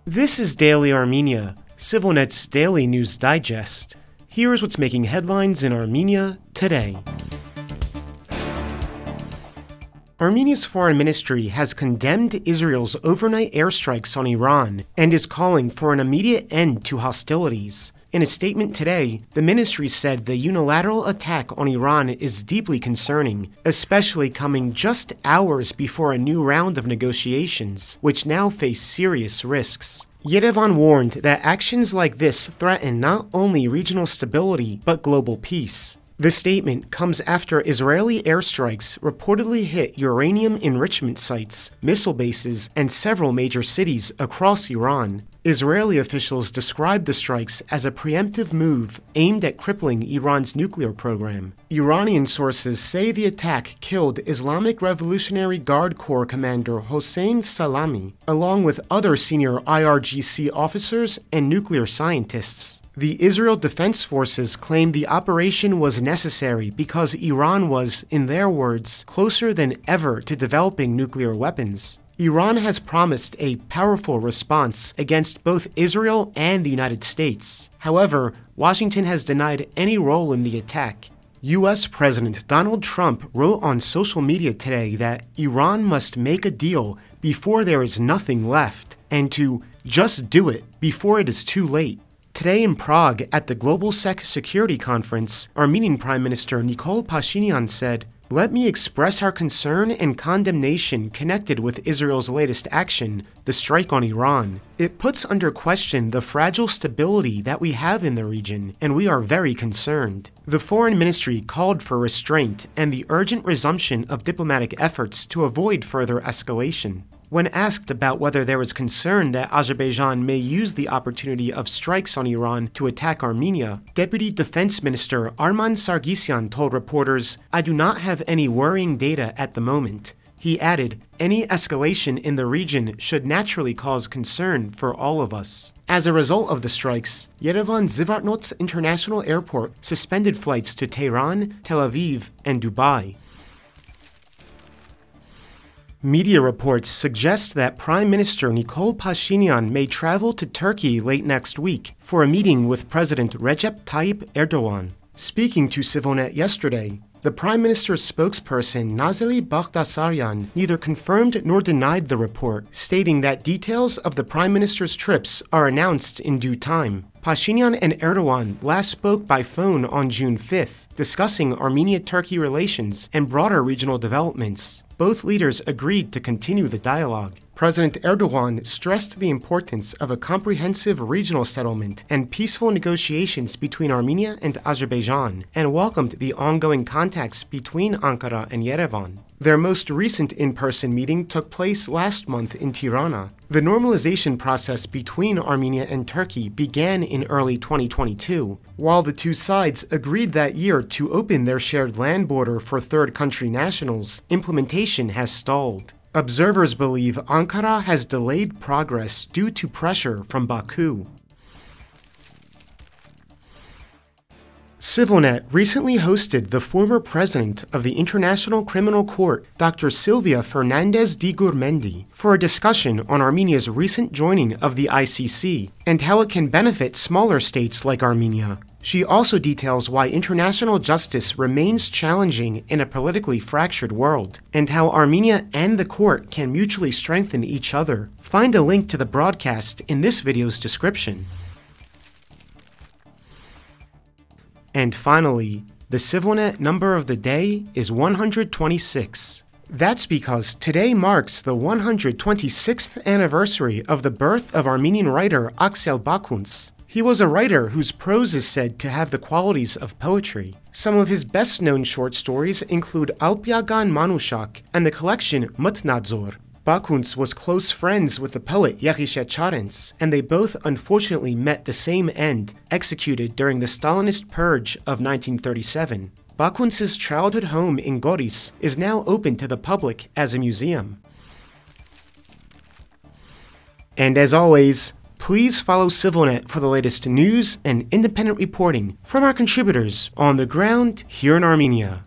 This is Daily Armenia, CivilNet's daily news digest. Here's what's making headlines in Armenia today. Armenia's foreign ministry has condemned Israel's overnight airstrikes on Iran and is calling for an immediate end to hostilities. In a statement today, the ministry said the unilateral attack on Iran is deeply concerning, especially coming just hours before a new round of negotiations, which now face serious risks. Yerevan warned that actions like this threaten not only regional stability but global peace. The statement comes after Israeli airstrikes reportedly hit uranium enrichment sites, missile bases, and several major cities across Iran. Israeli officials described the strikes as a preemptive move aimed at crippling Iran's nuclear program. Iranian sources say the attack killed Islamic Revolutionary Guard Corps commander Hossein Salami, along with other senior IRGC officers and nuclear scientists. The Israel Defense Forces claimed the operation was necessary because Iran was, in their words, closer than ever to developing nuclear weapons. Iran has promised a powerful response against both Israel and the United States. However, Washington has denied any role in the attack. U.S. President Donald Trump wrote on social media today that Iran must make a deal before there is nothing left, and to just do it before it is too late. Today in Prague, at the Global Security Conference, Armenian Prime Minister Nikol Pashinyan said, "Let me express our concern and condemnation connected with Israel's latest action, the strike on Iran. It puts under question the fragile stability that we have in the region, and we are very concerned." The foreign ministry called for restraint and the urgent resumption of diplomatic efforts to avoid further escalation. When asked about whether there was concern that Azerbaijan may use the opportunity of strikes on Iran to attack Armenia, Deputy Defense Minister Arman Sargsyan told reporters, "I do not have any worrying data at the moment." He added, "Any escalation in the region should naturally cause concern for all of us." As a result of the strikes, Yerevan Zvartnots International Airport suspended flights to Tehran, Tel Aviv, and Dubai. Media reports suggest that Prime Minister Nikol Pashinyan may travel to Turkey late next week for a meeting with President Recep Tayyip Erdogan. Speaking to CivilNet yesterday, the Prime Minister's spokesperson Nazeli Baghdasaryan neither confirmed nor denied the report, stating that details of the Prime Minister's trips are announced in due time. Pashinyan and Erdogan last spoke by phone on June 5th, discussing Armenia-Turkey relations and broader regional developments. Both leaders agreed to continue the dialogue. President Erdogan stressed the importance of a comprehensive regional settlement and peaceful negotiations between Armenia and Azerbaijan, and welcomed the ongoing contacts between Ankara and Yerevan. Their most recent in-person meeting took place last month in Tirana. The normalization process between Armenia and Turkey began in early 2022. While the two sides agreed that year to open their shared land border for third country nationals, implementation has stalled. Observers believe Ankara has delayed progress due to pressure from Baku. CivilNet recently hosted the former president of the International Criminal Court, Dr. Silvia Fernandez de Gurmendi, for a discussion on Armenia's recent joining of the ICC and how it can benefit smaller states like Armenia. She also details why international justice remains challenging in a politically fractured world, and how Armenia and the court can mutually strengthen each other. Find a link to the broadcast in this video's description. And finally, the CivilNet number of the day is 126. That's because today marks the 126th anniversary of the birth of Armenian writer Axel Bakuns. He was a writer whose prose is said to have the qualities of poetry. Some of his best-known short stories include Alpyagan Manushak and the collection Mtnadzor. Bakuns was close friends with the poet Yegishe Charens, and they both unfortunately met the same end, executed during the Stalinist purge of 1937. Bakuns' childhood home in Goris is now open to the public as a museum. And as always, please follow CivilNet for the latest news and independent reporting from our contributors on the ground here in Armenia.